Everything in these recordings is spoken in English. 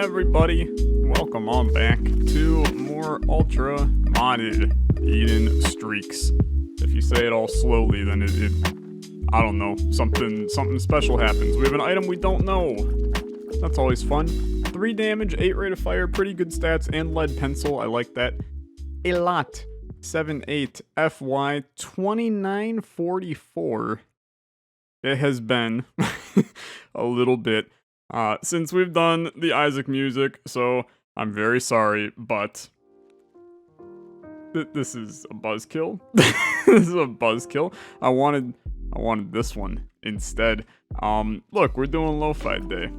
everybody? Welcome on back to more ultra modded Eden streaks. If you say it all slowly, then I don't know, something special happens. We have an item we don't know. That's always fun. 3 damage, 8 rate of fire, pretty good stats, and lead pencil. I like that a lot. 7-8 FY 2944. It has been a little bit since we've done the Isaac music, so I'm very sorry, but this is a buzzkill. This is a buzzkill. I wanted this one instead. Look, we're doing lo-fi day.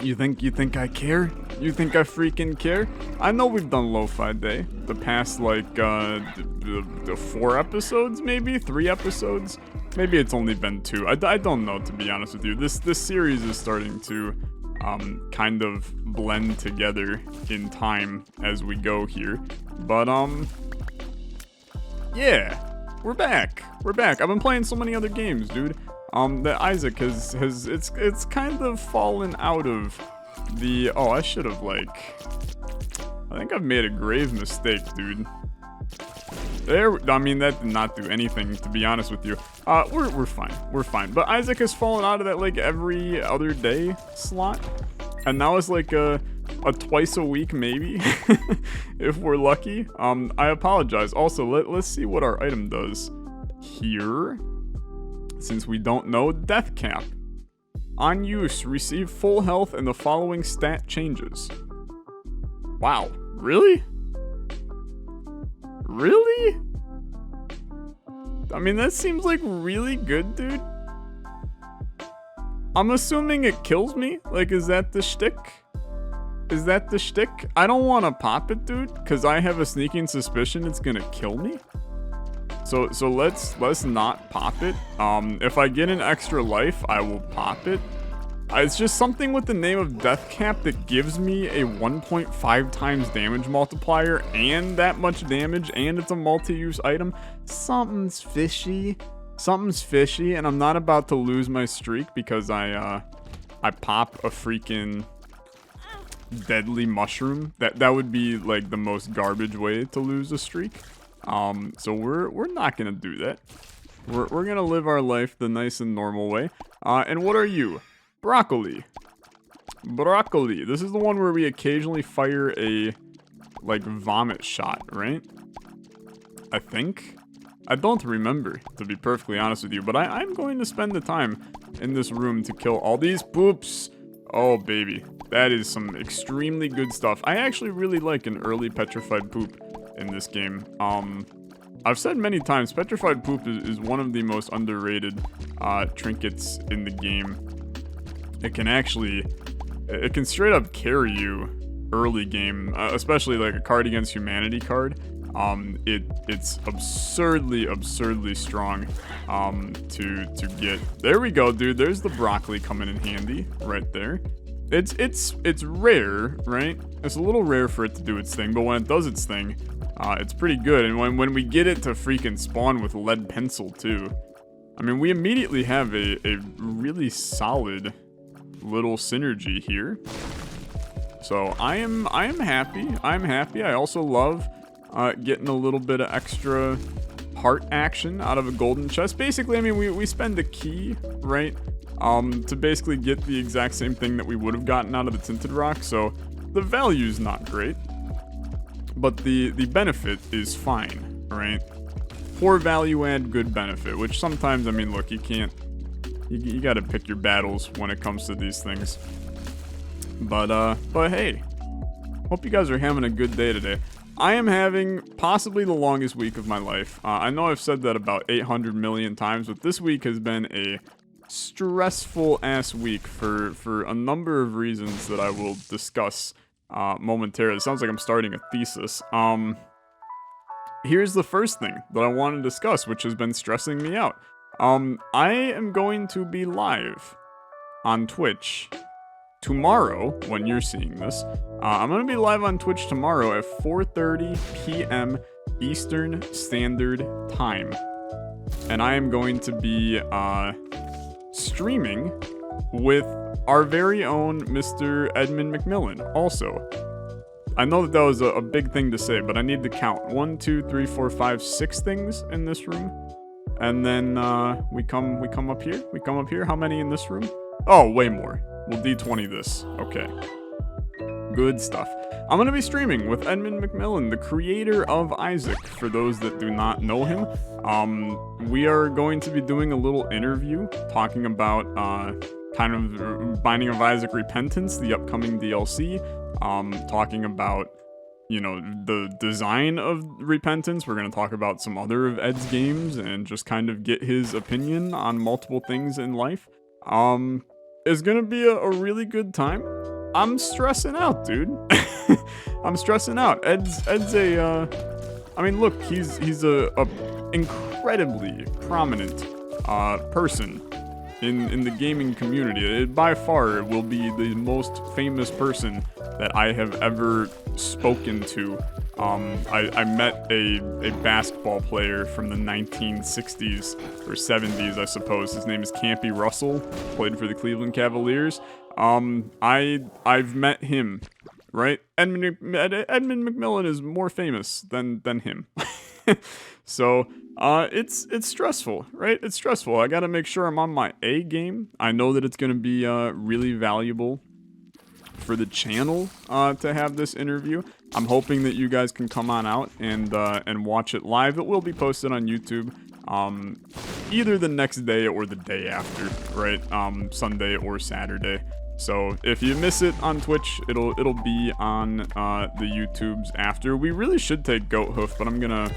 You think I care? You think I freaking care? I know we've done lo-fi day the past like the 4 episodes, maybe 3 episodes. Maybe it's only been 2. I don't know, to be honest with you. This series is starting to kind of blend together in time as we go here. But yeah, we're back. I've been playing so many other games, dude. That Isaac has it's kind of fallen out of the. Oh, I should have I think I've made a grave mistake, dude. I mean, that did not do anything, to be honest with you. We're fine. But Isaac has fallen out of that like every other day slot, and now it's like a twice a week maybe, if we're lucky. I apologize. Also, let's see what our item does here. Since we don't know, death cap. On use, receive full health and the following stat changes. Wow, really? Really? I mean, that seems like really good, dude. I'm assuming it kills me. Like, is that the shtick? Is that the shtick? I don't want to pop it, dude, because I have a sneaking suspicion it's gonna kill me. So let's not pop it. If I get an extra life, I will pop it. It's just something with the name of Death Cap that gives me a 1.5 times damage multiplier and that much damage, and it's a multi-use item. Something's fishy, and I'm not about to lose my streak because I pop a freaking deadly mushroom. That would be like the most garbage way to lose a streak. So we're not gonna do that. We're gonna live our life the nice and normal way. And what are you? Broccoli. This is the one where we occasionally fire a like vomit shot, right? I think. I don't remember, to be perfectly honest with you, but I'm going to spend the time in this room to kill all these poops. Oh baby, that is some extremely good stuff. I actually really like an early petrified poop in this game. I've said many times, petrified poop is one of the most underrated trinkets in the game. It can straight up carry you early game, especially like a Card Against Humanity card. It's absurdly strong to get. There we go, dude. There's the broccoli coming in handy right there. It's rare, right? It's a little rare for it to do its thing, but when it does its thing, it's pretty good. And when we get it to freaking spawn with lead pencil too, I mean, we immediately have a really solid little synergy here. So I am happy. I also love getting a little bit of extra heart action out of a golden chest. Basically, I mean, we spend a key, right? To basically get the exact same thing that we would have gotten out of the tinted rock. So the value's not great, but the benefit is fine, right? Poor value add, good benefit, which sometimes, I mean, look, you gotta pick your battles when it comes to these things. But hey, hope you guys are having a good day today. I am having possibly the longest week of my life. I know I've said that about 800 million times, but this week has been a stressful ass week for a number of reasons that I will discuss momentarily. It sounds like I'm starting a thesis. Here's the first thing that I want to discuss, which has been stressing me out. I am going to be live on Twitch tomorrow when you're seeing this. I'm going to be live on Twitch tomorrow at 4:30 p.m. Eastern Standard Time. And I am going to be streaming with our very own Mr. Edmund McMillan. Also, I know that was a big thing to say, but I need to count 1, 2, 3, 4, 5, 6 things in this room, and then we come up here. We come up here. How many in this room? Oh, way more. We'll D20 this. Okay. Good stuff. I'm going to be streaming with Edmund McMillan, the creator of Isaac, for those that do not know him. We are going to be doing a little interview talking about kind of Binding of Isaac Repentance, the upcoming DLC, talking about, you know, the design of Repentance. We're going to talk about some other of Ed's games and just kind of get his opinion on multiple things in life. It's going to be a really good time. I'm stressing out, dude. I'm stressing out. Ed's a, I mean, look, he's a incredibly prominent person in the gaming community. It by far will be the most famous person that I have ever spoken to. I met a basketball player from the 1960s or 70s, I suppose. His name is Campy Russell, played for the Cleveland Cavaliers. I've met him, right? Edmund McMillan is more famous than him. So, it's stressful, right? It's stressful. I gotta make sure I'm on my A game. I know that it's gonna be, really valuable for the channel, to have this interview. I'm hoping that you guys can come on out and watch it live. It will be posted on YouTube, either the next day or the day after, right? Sunday or Saturday. So if you miss it on Twitch, it'll be on the YouTubes after. We really should take Goat Hoof, but I'm gonna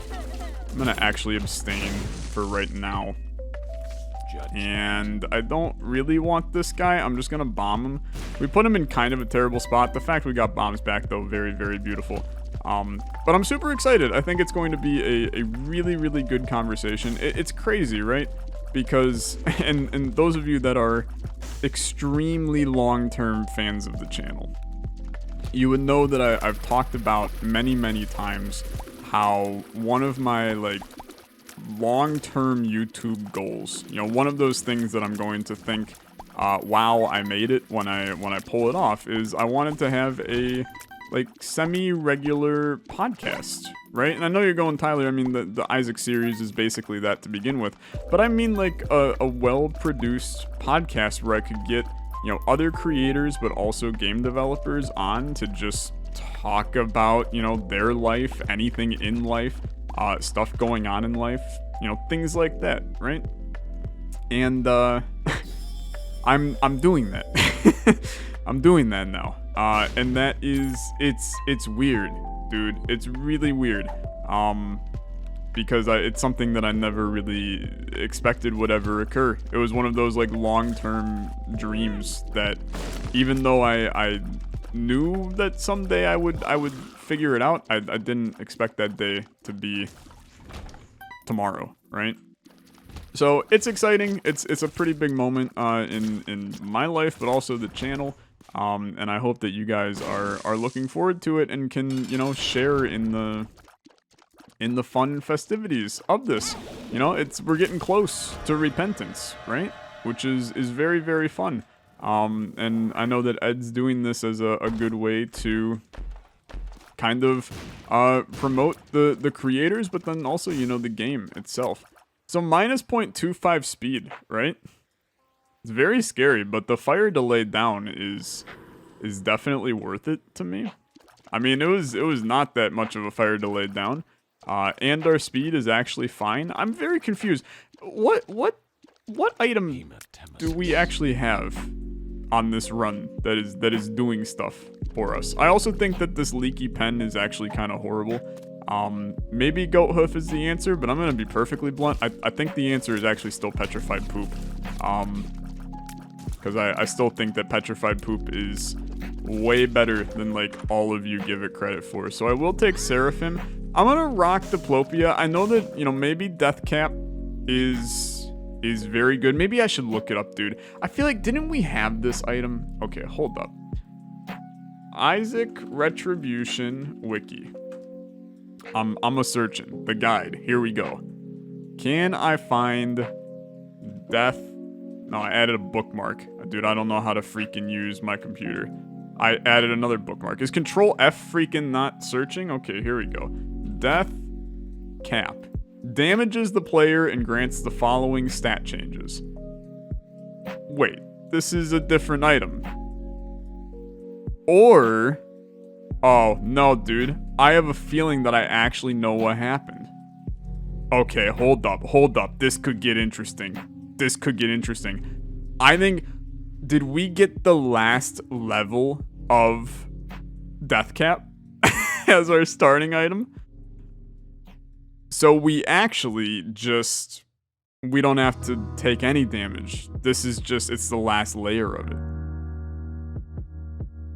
actually abstain for right now. And I don't really want this guy. I'm just gonna bomb him. We put him in kind of a terrible spot. The fact we got bombs back, though, very, very beautiful. But I'm super excited. I think it's going to be a really, really good conversation. It's crazy, right? Because, and those of you that are extremely long-term fans of the channel, you would know that I've talked about many, many times how one of my, like, long-term YouTube goals, you know, one of those things that I'm going to think, wow, I made it when I pull it off, is I wanted to have a, like, semi-regular podcast, right? And I know you're going, Tyler, I mean, the Isaac series is basically that to begin with, but I mean, like, a well-produced podcast where I could get, you know, other creators, but also game developers on to just talk about, you know, their life, anything in life, stuff going on in life, you know, things like that, right? And I'm doing that. I'm doing that now. And that is, it's weird, dude. It's really weird. Because it's something that I never really expected would ever occur. It was one of those, like, long-term dreams that, even though I knew that someday I would figure it out, I didn't expect that day to be tomorrow, right? So it's exciting. It's a pretty big moment in my life, but also the channel. And I hope that you guys are looking forward to it and can, you know, share in the fun festivities of this. You know, we're getting close to Repentance, right? Which is very, very fun. And I know that Ed's doing this as a good way to kind of promote the creators, but then also, you know, the game itself. So minus 0.25 speed, right? It's very scary, but the fire delay down is definitely worth it to me. I mean, it was not that much of a fire delay down, and our speed is actually fine. I'm very confused. What item do we actually have on this run that is doing stuff for us? I also think that this leaky pen is actually kind of horrible. Maybe Goat Hoof is the answer, but I'm gonna be perfectly blunt. I think the answer is actually still Petrified Poop. Because I still think that Petrified Poop is way better than, like, all of you give it credit for. So I will take Seraphim. I'm gonna rock Diplopia. I know that, you know, maybe Deathcap is very good. Maybe I should look it up, dude. I feel like, didn't we have this item? Okay, hold up. Isaac Retribution Wiki. I'm a searching. The guide. Here we go. Can I find Death No, I added a bookmark. Dude, I don't know how to freaking use my computer. I added another bookmark. Is Control F freaking not searching? Okay, here we go. Death Cap. Damages the player and grants the following stat changes. Wait, this is a different item. Or... Oh, no, dude. I have a feeling that I actually know what happened. Okay, hold up. This could get interesting. I think... Did we get the last level of Death Cap as our starting item? So we actually just... We don't have to take any damage. This is just... It's the last layer of it.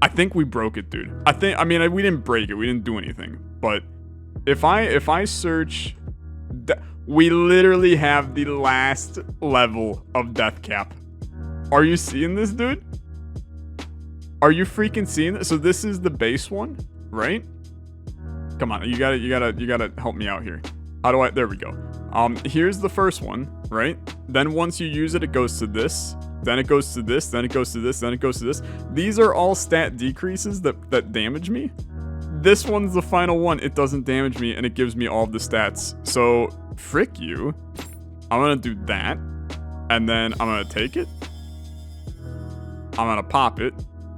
I think we broke it, dude. I mean, we didn't break it. We didn't do anything. But if I search... We literally have the last level of Death Cap. Are you seeing this, dude? Are you freaking seeing this? So this is the base one, right? Come on, you gotta help me out here. How do I? There we go. Here's the first one, right? Then once you use it, it goes to this. Then it goes to this. Then it goes to this. Then it goes to this. These are all stat decreases that damage me. This one's the final one. It doesn't damage me, and it gives me all of the stats. So frick you. I'm gonna do that, and then I'm gonna take it. I'm gonna pop it.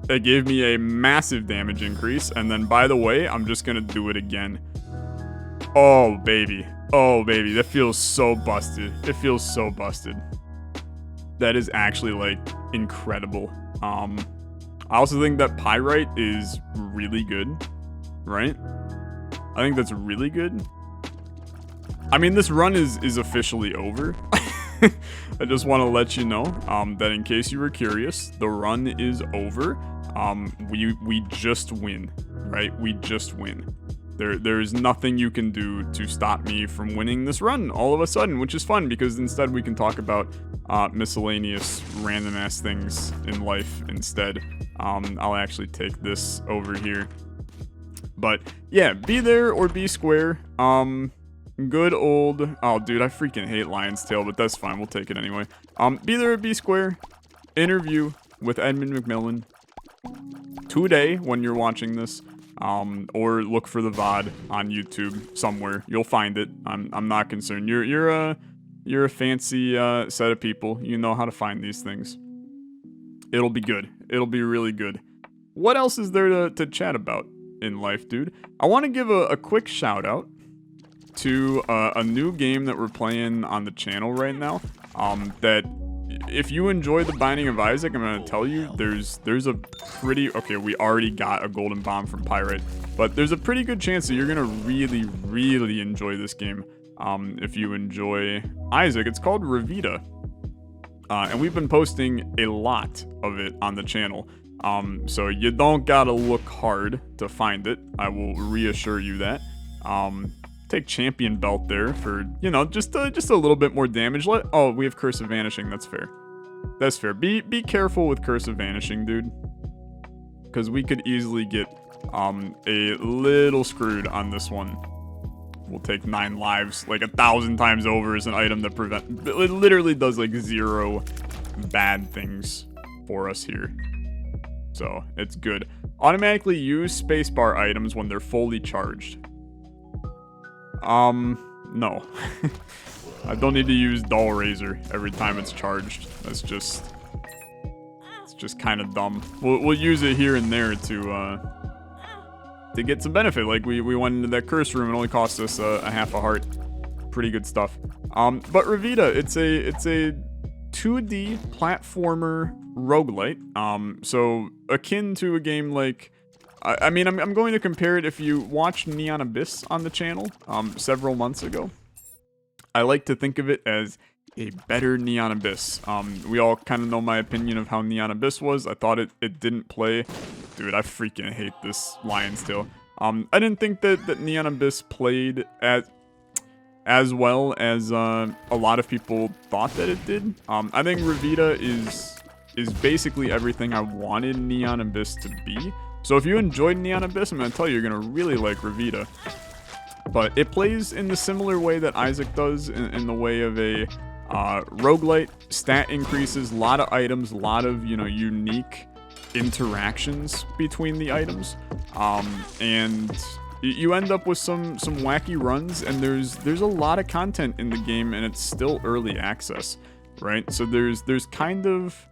It gave me a massive damage increase. And then, by the way, I'm just gonna do it again. Oh, baby. Oh, baby. That feels so busted. It feels so busted. That is actually, like, incredible. I also think that Pyrite is really good. Right? I think that's really good. I mean, this run is officially over. I just want to let you know that in case you were curious, the run is over. We just win, right? We just win. There's nothing you can do to stop me from winning this run all of a sudden, which is fun because instead we can talk about miscellaneous random ass things in life instead. I'll actually take this over here. But yeah, be there or be square. Good old... Oh, dude, I freaking hate Lion's Tail, but that's fine. We'll take it anyway. Be there or be square. Interview with Edmund McMillan. Today, when you're watching this. Or look for the VOD on YouTube somewhere. You'll find it. I'm not concerned. You're a fancy set of people. You know how to find these things. It'll be good. It'll be really good. What else is there to chat about in life, dude? I want to give a quick shout out to a new game that we're playing on the channel right now. That if you enjoy The Binding of Isaac, I'm gonna tell you there's a pretty... Okay, we already got a golden bomb from Pyrite, but there's a pretty good chance that you're gonna really enjoy this game. If you enjoy Isaac, it's called Ravita. And we've been posting a lot of it on the channel. So you don't gotta look hard to find it. I will reassure you that. Take champion belt there for, you know, just a little bit more damage. Oh, we have Curse of Vanishing. That's fair. That's fair. Be careful with Curse of Vanishing, dude. Because we could easily get a little screwed on this one. We'll take 9 lives like 1,000 times over as an item that it literally does like 0 bad things for us here. So it's good. Automatically use spacebar items when they're fully charged. No. I don't need to use Dull Razor every time it's charged. It's just kind of dumb. We'll use it here and there to get some benefit. Like we went into that curse room and only cost us a half a heart. Pretty good stuff. But Ravita, it's a 2D platformer roguelite. So akin to a game like... I mean, I'm going to compare it if you watched Neon Abyss on the channel several months ago. I like to think of it as a better Neon Abyss. We all kind of know my opinion of how Neon Abyss was. I thought it didn't play... Dude, I freaking hate this Lion's Tail. I didn't think that Neon Abyss played as well as a lot of people thought that it did. I think Ravita is basically everything I wanted Neon Abyss to be. So if you enjoyed Neon Abyss, I'm going to tell you, you're going to really like Ravita. But it plays in the similar way that Isaac does, in the way of a Roguelite, stat increases, a lot of items, a lot of, you know, unique interactions between the items. And you end up with some wacky runs, and there's a lot of content in the game, and it's still early access, right? So there's kind of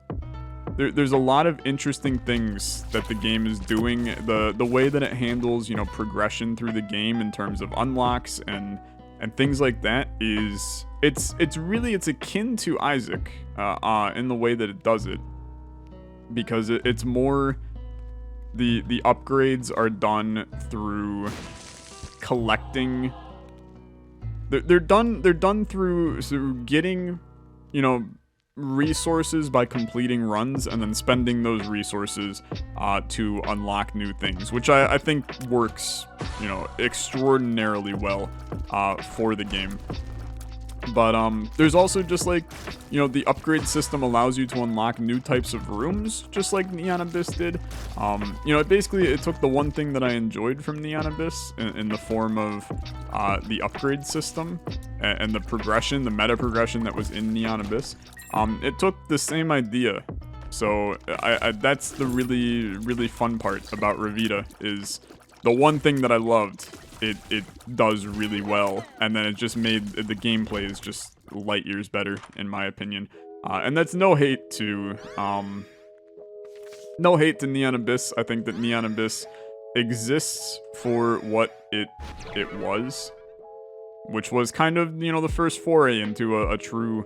there's a lot of interesting things that the game is doing. The way that it handles, you know, progression through the game in terms of unlocks and things like that is it's akin to Isaac in the way that it does it, because it's more the upgrades are done through collecting. They're done through getting, you know, resources by completing runs and then spending those resources to unlock new things, which I think works, you know, extraordinarily well for the game. But there's also just like, you know, the upgrade system allows you to unlock new types of rooms, just like Neon Abyss did. You know, it took the one thing that I enjoyed from Neon Abyss in the form of the upgrade system and the progression, the meta progression that was in Neon Abyss. It took the same idea. So that's the really fun part about Ravita, is the one thing that I loved. It does really well, and then it just made the gameplay is just light years better, in my opinion. And that's no hate to Neon Abyss. I think that Neon Abyss exists for what it was, which was kind of, you know, the first foray into a true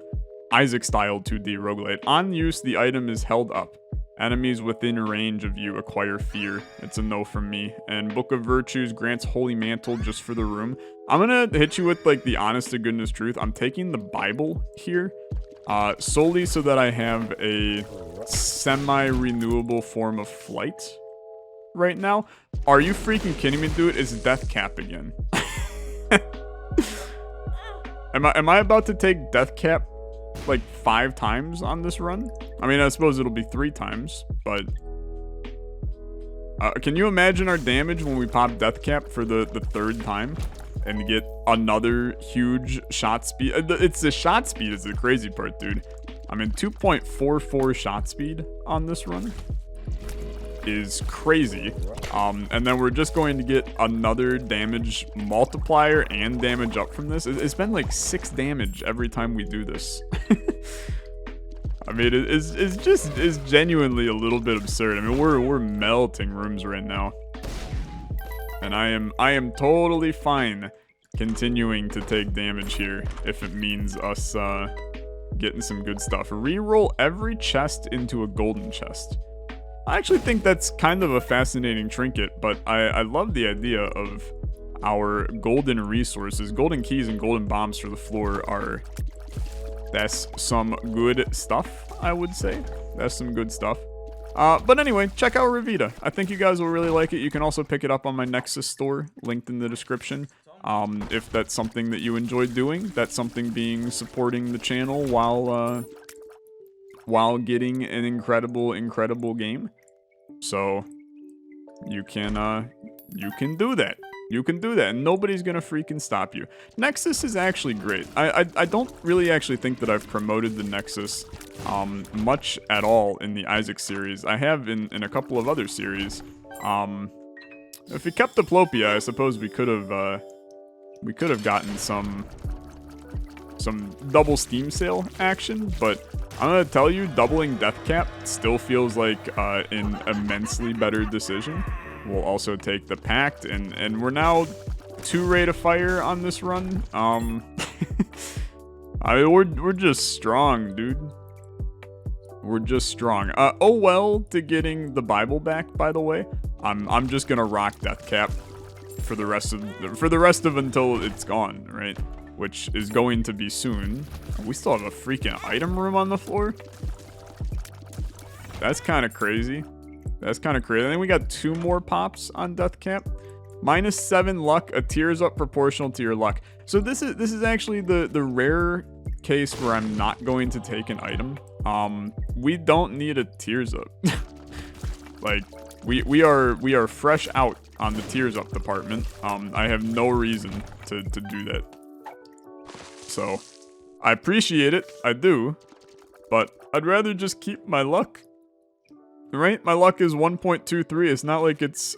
Isaac-style 2D roguelite. On use, the item is held up. Enemies within range of you acquire fear. It's a no from me. And Book of Virtues grants Holy Mantle just for the room. I'm gonna hit you with like the honest to goodness truth. I'm taking the Bible here, solely so that I have a semi-renewable form of flight right now. Are you freaking kidding me, dude? It's death cap again. Am I about to take death cap like 5 times on this run? I mean, I suppose it'll be 3 times, but can you imagine our damage when we pop death cap for the 3rd time and get another huge shot speed? It's the shot speed is the crazy part, dude. I mean, 2.44 shot speed on this run is crazy. And then we're just going to get another damage multiplier and damage up from this. It's been like 6 damage every time we do this. I mean, it's genuinely a little bit absurd. I mean, we're melting rooms right now, and I am totally fine continuing to take damage here if it means us getting some good stuff. Reroll every chest into a golden chest. I actually think that's kind of a fascinating trinket, but I love the idea of our golden resources. Golden keys and golden bombs for the floor that's some good stuff, I would say. That's some good stuff. But anyway, check out Ravita. I think you guys will really like it. You can also pick it up on my Nexus store, linked in the description. If that's something that you enjoy doing, that's something being supporting the channel while getting an incredible game. So you can do that. You can do that, and nobody's gonna freaking stop you. Nexus is actually great. I don't really actually think that I've promoted the Nexus much at all in the Isaac series. I have in a couple of other series. If we kept Diplopia, I suppose we could have gotten some double Steam sale action, but I'm gonna tell you, doubling Death Cap still feels like an immensely better decision. We'll also take the Pact, and we're now 2 rate of fire on this run. I mean, we're just strong, dude. We're just strong. Oh well to getting the Bible back, by the way. I'm just gonna rock Death Cap for the rest of until it's gone, right? Which is going to be soon. We still have a freaking item room on the floor. That's kind of crazy. That's kind of crazy. I think we got 2 more pops on Death Cap. -7 luck, a tears up proportional to your luck. So this is actually the rare case where I'm not going to take an item. We don't need a tears up. Like we are fresh out on the tears up department. I have no reason to do that. So I appreciate it, I do, but I'd rather just keep my luck. Right? My luck is 1.23. It's not like it's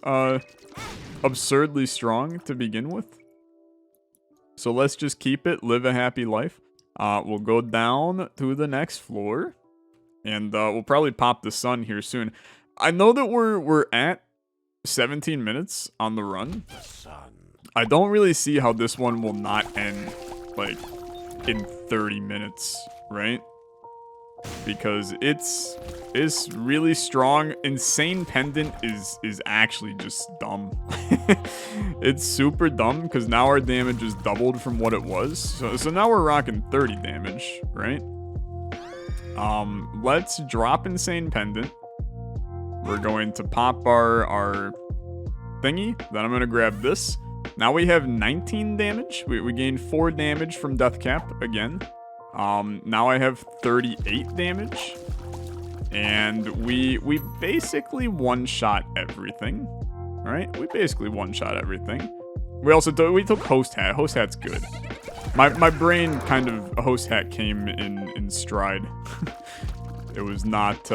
absurdly strong to begin with. So let's just keep it, live a happy life. We'll go down to the next floor, and we'll probably pop the sun here soon. I know that we're at 17 minutes on the run. I don't really see how this one will not end, like, in 30 minutes, right? Because it's really strong. Insane Pendant is actually just dumb. It's super dumb because now our damage is doubled from what it was. So now we're rocking 30 damage, right? Let's drop Insane Pendant. We're going to pop our thingy. Then I'm going to grab this. Now we have 19 damage. We gained 4 damage from Death Cap again. Now I have 38 damage. And we basically one-shot everything. Right? We basically one-shot everything. We took Host Hat. Host Hat's good. My brain kind of, Host Hat came in stride. It was not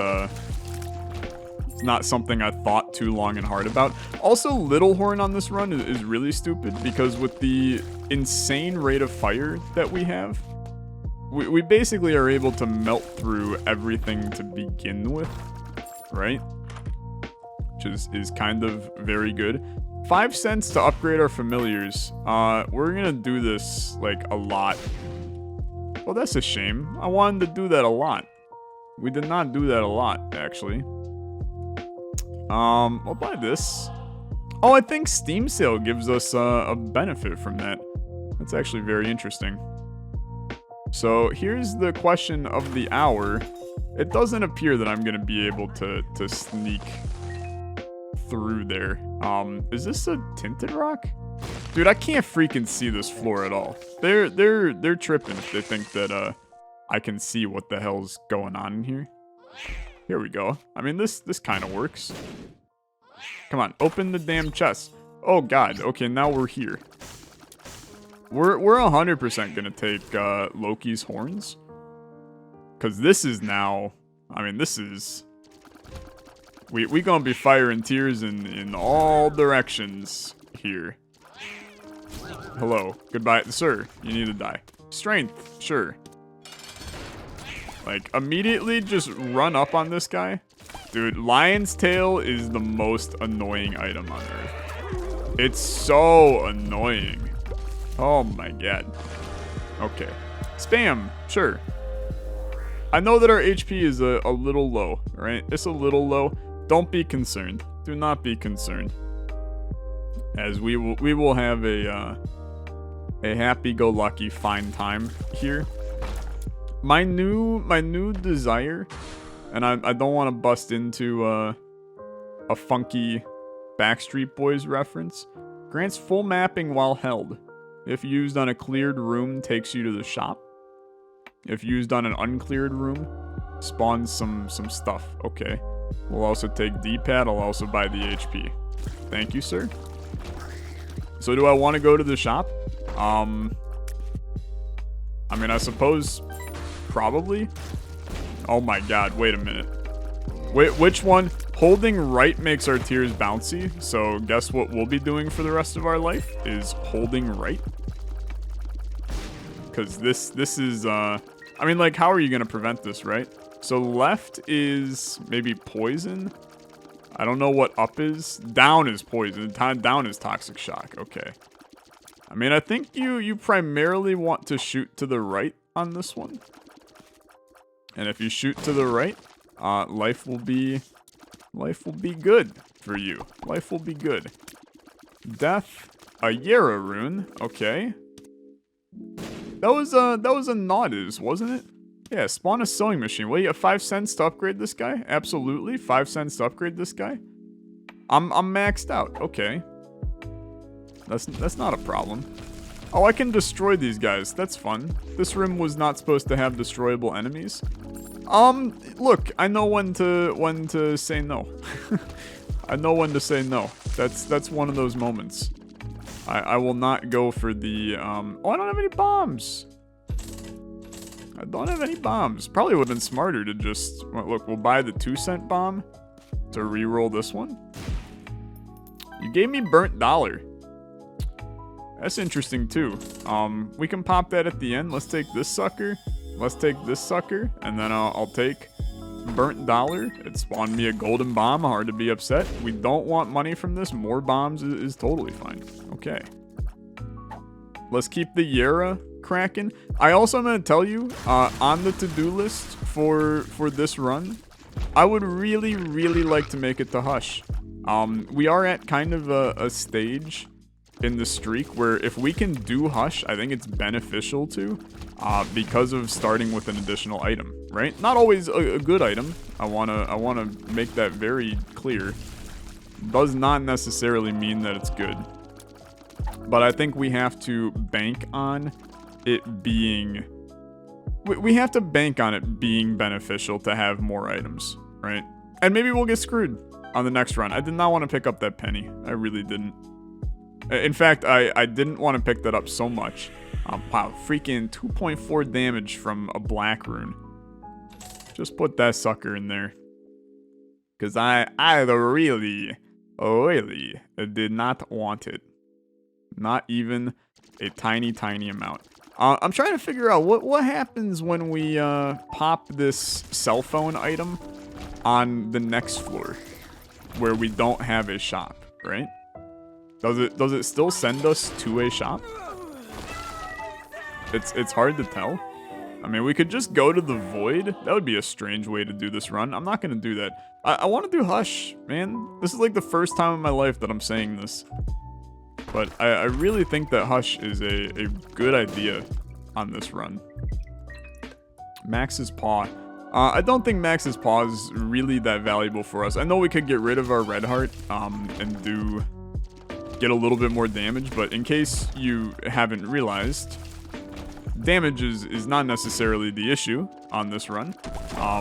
something I thought too long and hard about. Also, Little Horn on this run is really stupid because with the insane rate of fire that we have, we basically are able to melt through everything to begin with, right? Which is kind of very good. 5 cents to upgrade our familiars. We're gonna do this, like, a lot. Well, that's a shame. I wanted to do that a lot. We did not do that a lot, actually. I'll buy this. Oh, I think Steam Sale gives us a benefit from that. That's actually very interesting. So here's the question of the hour. It doesn't appear that I'm gonna be able to sneak through there. Is this a tinted rock? Dude, I can't freaking see this floor at all. They're tripping if they think that I can see what the hell's going on in here. Here we go. I mean, this kind of works. Come on, open the damn chest. Oh god. Okay, now we're here. We're 100% gonna take Loki's horns, cause this is now. I mean, this is. We gonna be firing tears in all directions here. Hello, goodbye, sir. You need to die. Strength, sure. Like, immediately just run up on this guy. Dude, Lion's Tail is the most annoying item on Earth. It's so annoying. Oh my god. Okay. Spam, sure. I know that our HP is a little low, right? It's a little low. Don't be concerned. Do not be concerned. As we will have a happy-go-lucky fine time here. My new desire, and I don't want to bust into a funky Backstreet Boys reference, grants full mapping while held. If used on a cleared room, takes you to the shop. If used on an uncleared room, spawns some stuff. Okay. We'll also take D-pad. I'll also buy the HP. Thank you, sir. So do I want to go to the shop? I mean, I suppose probably. Oh my god, wait a minute. Wait, which one? Holding right makes our tears bouncy. So guess what we'll be doing for the rest of our life is holding right. Because this is, I mean, like, how are you going to prevent this, right? So left is maybe poison. I don't know what up is. Down is poison. Down is toxic shock. Okay. I mean, I think you primarily want to shoot to the right on this one. And if you shoot to the right, life will be good for you. Life will be good. Death, a Yera rune. Okay. That was a Nautis, wasn't it? Yeah, spawn a sewing machine. Well, you have 5 cents to upgrade this guy? Absolutely, 5 cents to upgrade this guy. I'm maxed out. Okay. That's not a problem. Oh, I can destroy these guys. That's fun. This room was not supposed to have destroyable enemies. Look, I know when to say no. I know when to say no. That's one of those moments. I will not go for the oh, I don't have any bombs. I don't have any bombs. Probably would have been smarter to just... Look, we'll buy the 2-cent bomb to re-roll this one. You gave me burnt dollar. That's interesting, too. We can pop that at the end. Let's take this sucker. Let's take this sucker. And then I'll take burnt dollar. It spawned me a golden bomb. Hard to be upset. We don't want money from this. More bombs is totally fine. Okay. Let's keep the Yara cracking. I also am going to tell you, on the to-do list for this run, I would really, really like to make it to Hush. We are at kind of a stage in the streak where if we can do Hush, I think it's beneficial to, because of starting with an additional item, right? Not always a good item. I wanna make that very clear. Does not necessarily mean that it's good. But I think we have to bank on it being... We have to bank on it being beneficial to have more items, right? And maybe we'll get screwed on the next run. I did not want to pick up that penny. I really didn't. In fact, I didn't want to pick that up so much. Wow, freaking 2.4 damage from a black rune. Just put that sucker in there. Because I really did not want it. Not even a tiny, tiny amount. I'm trying to figure out what happens when we pop this cell phone item on the next floor where we don't have a shop, right? Does it still send us to a shop? It's hard to tell. I mean, we could just go to the void. That would be a strange way to do this run. I'm not going to do that. I want to do Hush, man. This is like the first time in my life that I'm saying this. But I really think that Hush is a good idea on this run. Max's Paw. I don't think Max's Paw is really that valuable for us. I know we could get rid of our Red Heart and get a little bit more damage, but in case you haven't realized, damage is not necessarily the issue on this run. I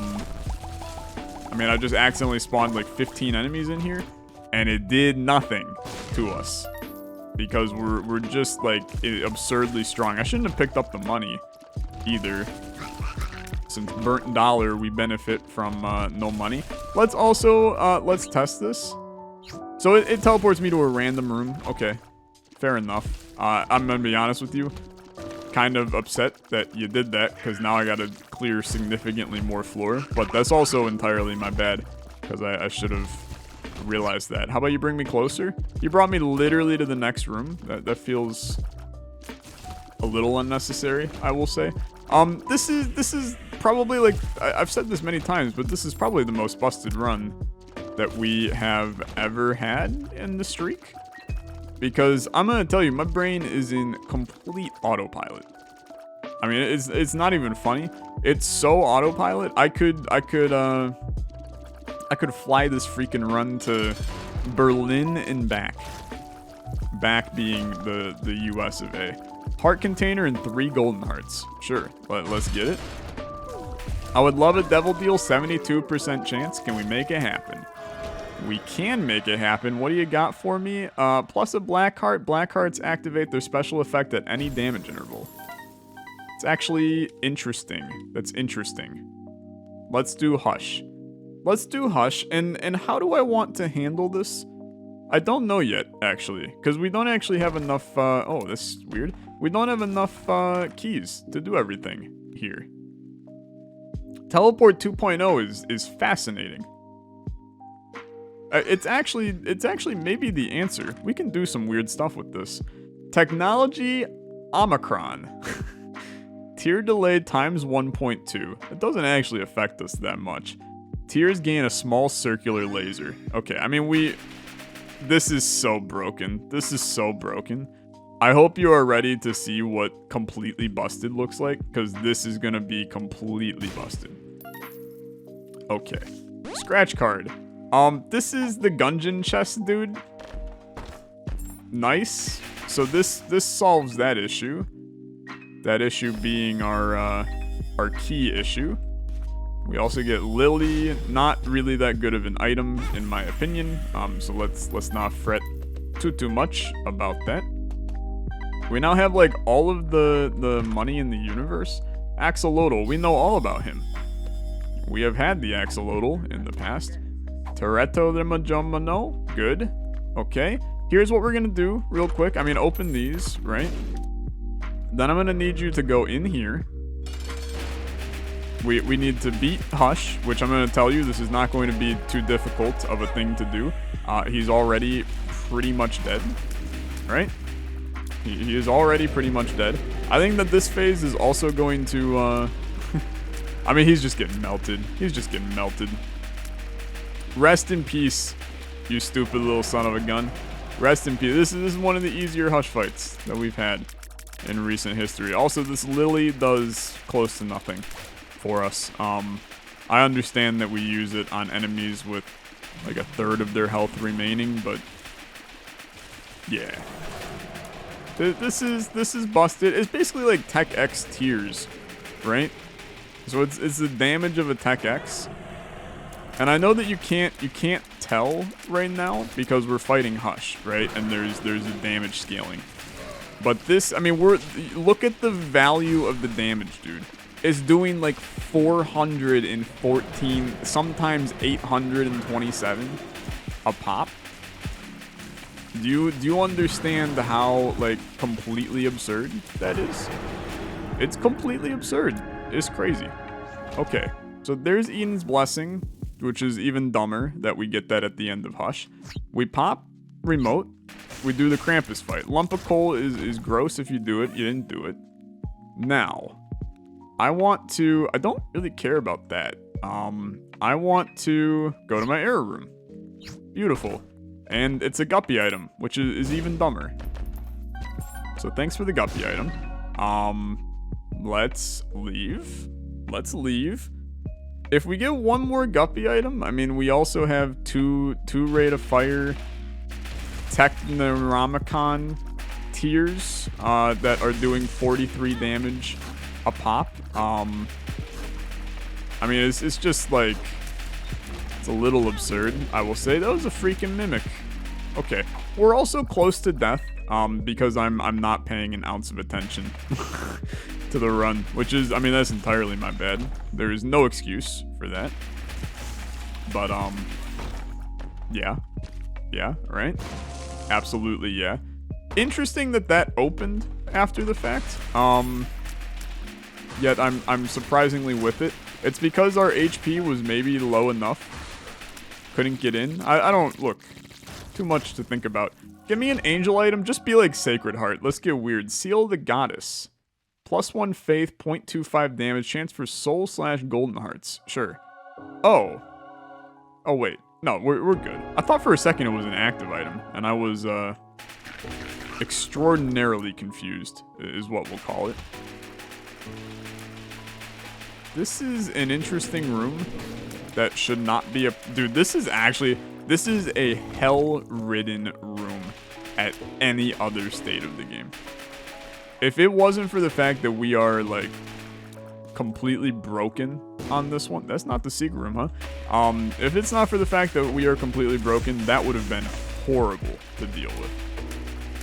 mean, I just accidentally spawned like 15 enemies in here, and it did nothing to us. Because we're just, like, absurdly strong. I shouldn't have picked up the money, either. Since burnt dollar, we benefit from no money. Let's also, let's test this. So it teleports me to a random room. Okay, fair enough. I'm gonna be honest with you. Kind of upset that you did that, because now I gotta clear significantly more floor. But that's also entirely my bad, because I should have... realize that. How about you bring me closer? You brought me literally to the next room. That feels a little unnecessary, I will say. This is probably, like, I've said this many times, but this is probably the most busted run that we have ever had in the streak. Because I'm gonna tell you, my brain is in complete autopilot. I mean, it's not even funny. It's so autopilot. I could fly this freaking run to Berlin and back. Back being the US of A. Heart container and 3 golden hearts. Sure, let's get it. I would love a devil deal, 72% chance. Can we make it happen? We can make it happen. What do you got for me? Plus a black heart. Black hearts activate their special effect at any damage interval. It's actually interesting. That's interesting. Let's do Hush. Let's do Hush, and how do I want to handle this? I don't know yet, actually, because we don't actually have enough, oh, this is weird. We don't have enough, keys to do everything here. Teleport 2.0 is fascinating. It's actually maybe the answer. We can do some weird stuff with this. Technology Omicron. Tier delay times 1.2. It doesn't actually affect us that much. Tiers gain a small circular laser. Okay, I mean, this is so broken. This is so broken. I hope you are ready to see what completely busted looks like, because this is gonna be completely busted. Okay. Scratch card. This is the Gungeon chest, dude. Nice. So this solves that issue. That issue being our key issue. We also get Lily, not really that good of an item in my opinion. So let's not fret too much about that. We now have like all of the money in the universe. Axolotl, we know all about him. We have had the axolotl in the past. Toretto de Majomano, good. Okay, here's what we're gonna do real quick. I mean, open these, right? Then I'm gonna need you to go in here. We need to beat Hush, which I'm gonna tell you, this is not going to be too difficult of a thing to do. He's already pretty much dead, right? He is already pretty much dead. I think that this phase is also going to, I mean, he's just getting melted. He's just getting melted. Rest in peace, you stupid little son of a gun. Rest in peace. This is one of the easier Hush fights that we've had in recent history. Also, this Lily does close to nothing for us. I understand that we use it on enemies with like a third of their health remaining, but yeah. This is busted. It's basically like Tech X tiers, right? So it's the damage of a Tech X. And I know that you can't tell right now because we're fighting Hush, right? And there's a damage scaling. But this, I mean, look at the value of the damage, dude. It's doing like 414, sometimes 827 a pop. Do you understand how like completely absurd that is? It's completely absurd. It's crazy. Okay, so there's Eden's Blessing, which is even dumber that we get that at the end of Hush. We pop remote. We do the Krampus fight. Lump of coal is gross if you do it. You didn't do it. Now, I don't really care about that. I want to go to my error room. Beautiful. And it's a guppy item, which is even dumber. So thanks for the guppy item. Let's leave. Let's leave. If we get one more guppy item, I mean, we also have two rate of fire Technoramicon tiers that are doing 43 damage a pop. I mean, it's just like, it's a little absurd, I will say. That was a freaking mimic. Okay, we're also close to death because I'm not paying an ounce of attention to the run, which is, I mean, that's entirely my bad. There is no excuse for that. But yeah, right? Absolutely, yeah. Interesting that opened after the fact. Yet I'm surprisingly with it. It's because our HP was maybe low enough. Couldn't get in. I don't, look, too much to think about. Give me an angel item, just be like Sacred Heart. Let's get weird. Seal the Goddess. +1 faith, 0.25 damage, chance for soul/golden hearts. Sure. Oh, wait. No, we're good. I thought for a second it was an active item, and I was extraordinarily confused, is what we'll call it. This is an interesting room that should not be a... Dude, this is a hell-ridden room at any other state of the game. If it wasn't for the fact that we are, like, completely broken on this one... That's not the secret room, huh? If it's not for the fact that we are completely broken, that would have been horrible to deal with.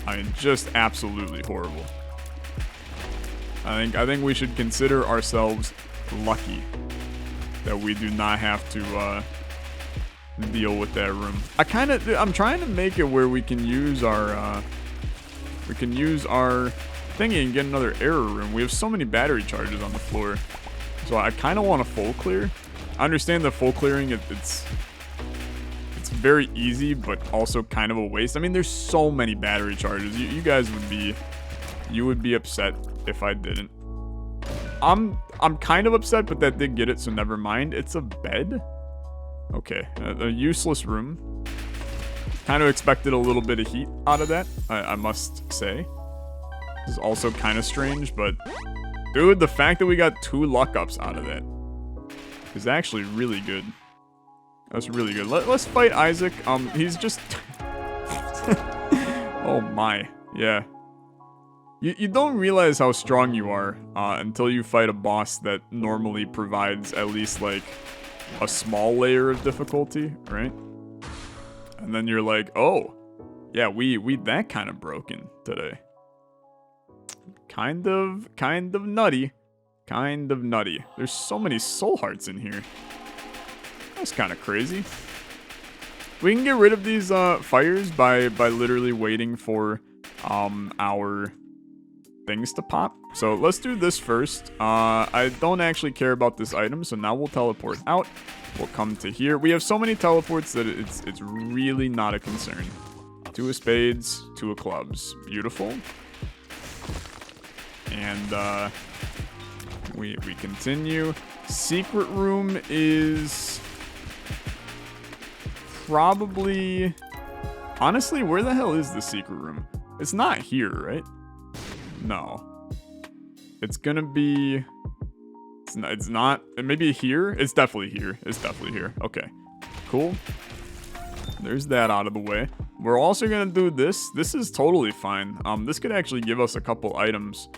I mean, just absolutely horrible. I think we should consider ourselves lucky that we do not have to deal with that room. I'm trying to make it where we can use our thingy and get another error room. We have so many battery charges on the floor, so I kind of want a full clear. I understand that full clearing it's very easy, but also kind of a waste. I mean, there's so many battery charges. You guys would be upset if I didn't. I'm kind of upset, but that did get it, so never mind. It's a bed. Okay, a useless room. Kind of expected a little bit of heat out of that, I must say. This is also kind of strange, but dude, the fact that we got 2 luck ups out of that is actually really good. That's really good. Let's fight Isaac. He's just... Oh my, yeah. You don't realize how strong you are until you fight a boss that normally provides at least like a small layer of difficulty, right? And then you're like, oh, yeah, we that kind of broken today. Kind of nutty. Kind of nutty. There's so many soul hearts in here. That's kind of crazy. We can get rid of these fires by literally waiting for our things to pop. So let's do this first. I don't actually care about this item, so now we'll teleport out. We'll come to here. We have so many teleports that it's really not a concern. 2 of spades, 2 of clubs. Beautiful. And we continue. Secret room is probably... Honestly, where the hell is the secret room? It's not here, right? No. It's gonna be... It's not... It may be here. It's definitely here. It's definitely here. Okay. Cool. There's that out of the way. We're also gonna do this. This is totally fine. This could actually give us a couple items.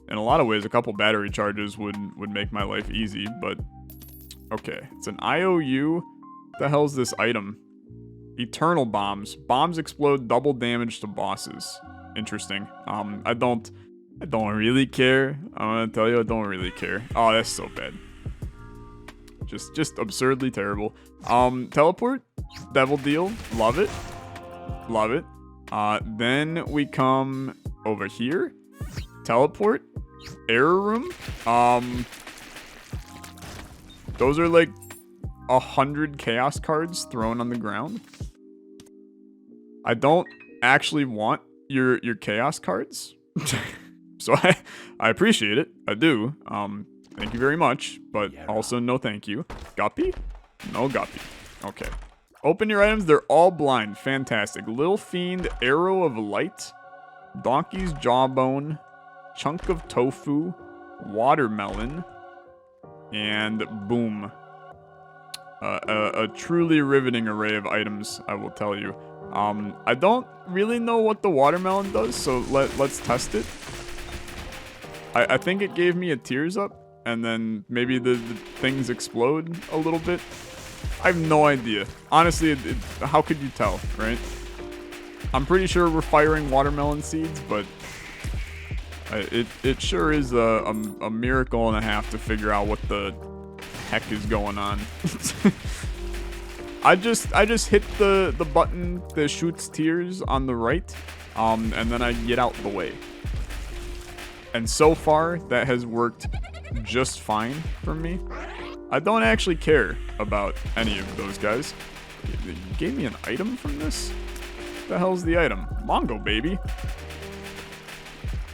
In a lot of ways, a couple battery charges would make my life easy, but... Okay. It's an IOU. What the hell's this item? Eternal bombs. Bombs explode double damage to bosses. Interesting. I don't really care. I'm gonna tell you, I don't really care. Oh, that's so bad. Just absurdly terrible. Teleport. Devil deal. Love it. Love it. Then we come over here. Teleport. Error room. Those are like 100 chaos cards thrown on the ground. I don't actually want your chaos cards. So I appreciate it. I do. Thank you very much, but also no thank you. Guppy? No guppy. Okay. Open your items. They're all blind. Fantastic. Little Fiend, Arrow of Light, Donkey's Jawbone, Chunk of Tofu, Watermelon, and boom. A truly riveting array of items, I will tell you. I don't really know what the watermelon does, so let's test it. I think it gave me a tears up, and then maybe the things explode a little bit. I have no idea. Honestly, how could you tell, right? I'm pretty sure we're firing watermelon seeds, but it sure is a miracle and a half to figure out what the heck is going on. I just hit the button that shoots tears on the right, and then I get out the way. And so far, that has worked just fine for me. I don't actually care about any of those guys. You gave me an item from this? What the hell's the item? Mongo, baby.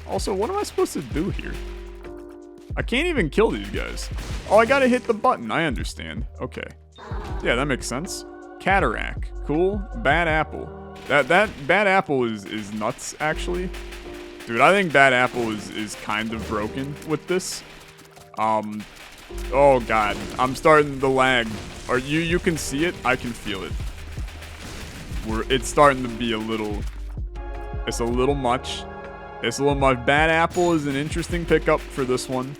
Also, what am I supposed to do here? I can't even kill these guys. Oh, I gotta hit the button. I understand. Okay. Yeah, that makes sense. Cataract. Cool. Bad apple. That bad apple is nuts, actually. Dude, I think bad apple is kind of broken with this. Oh god, I'm starting to lag. Or you can see it, I can feel it. It's starting to be a little... It's a little much. It's a little much. Bad apple is an interesting pickup for this one.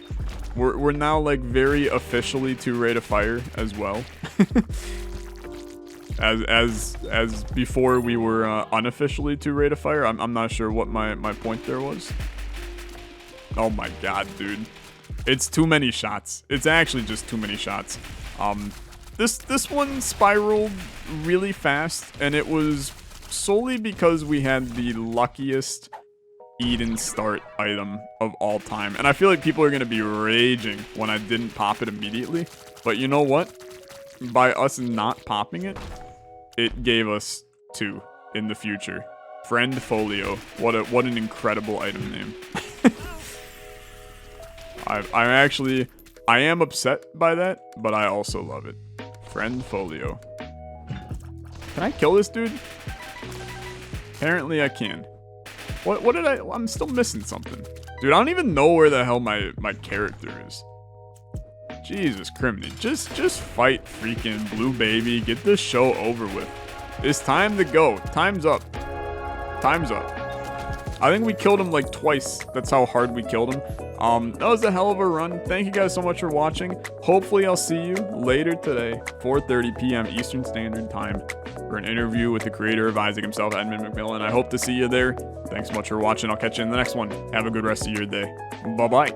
We're now like very officially 2 rate of fire as well. as before we were unofficially 2 rate of fire. I'm not sure what my point there was. Oh my god, dude. It's too many shots. It's actually just too many shots. This one spiraled really fast, and it was solely because we had the luckiest Eden start item of all time. And I feel like people are going to be raging when I didn't pop it immediately. But you know what? By us not popping it, it gave us 2 in the future. Fiend Folio. What an incredible item name. I am upset by that, but I also love it. Fiend Folio. Can I kill this dude? Apparently I can. What did I'm still missing something. Dude, I don't even know where the hell my character is. Jesus criminy. Just fight freaking Blue Baby. Get this show over with. It's time to go. Time's up. Time's up. I think we killed him like twice. That's how hard we killed him. That was a hell of a run. Thank you guys so much for watching. Hopefully I'll see you later today, 4:30 p.m. Eastern Standard Time, for an interview with the creator of Isaac himself, Edmund McMillan. I hope to see you there. Thanks so much for watching. I'll catch you in the next one. Have a good rest of your day. Bye-bye.